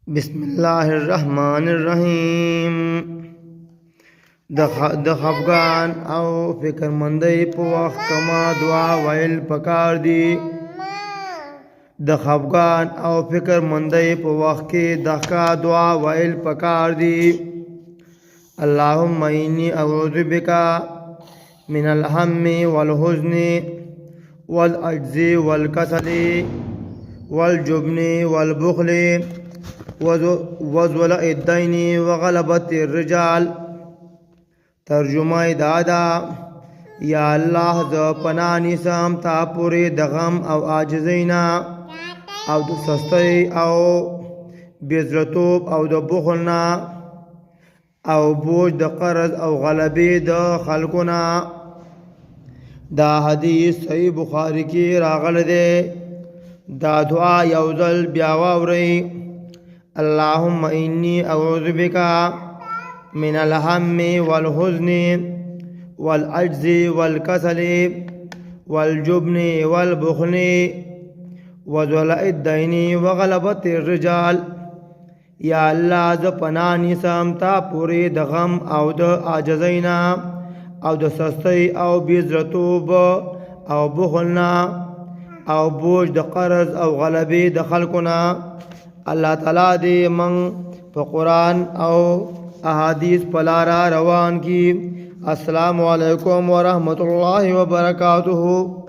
बिस्मिल्लाहिर्रहमानिर्रहीम। द खफगान और फ़िक्रमंदी पे वक्त कमा दुआ वैल पकार दी। द खफगान और फ़िक्रमंदी पे वक्त के दका दुआ वैल पकार दी। अल्लाहुम्मा इन्नी अऊज़ु बिका मिनल हम्मी वल हुज़्नि वल अज्ज़ि वल कसली वल जुब्नि वल बुख़्लि वज़्वलइ दैनी व ग़लबतिर रिजाल। तर्जुमा दादा या अल्लाह ज पनाह निसम ता पूरे दगम और आजिज़ीना और द सस्तई और बेज़रतूब और द बुखलना और बोझ द कर्ज और गलबे द खलकुना। दा हदीस सही बुखारी की रागल दे। दा दुआ यौजल ब्यावावरई। अल्लाहुम्मा इन्नी अऊज़ु बिका मिनल हम्मी वल हुज़्नि वल अज्ज़ि वल कसली वल जुब्नि वल बुख़्लि वज़्वलइ दैनी व ग़लबतिर रिजाल। या अल्लाह ज पनाह निसम ता पूरे द गम और द आजिज़ीना और द सस्तई और बेज़रतूब और बुखलना और बोझ द कर्ज और गलबे द खलकुना। अल्लाह ताला दे मंग प कुरान और अहादीस पलारा रवान की। अस्सलामु अलैकुम व रहमतुल्लाहि व बरकातुहू।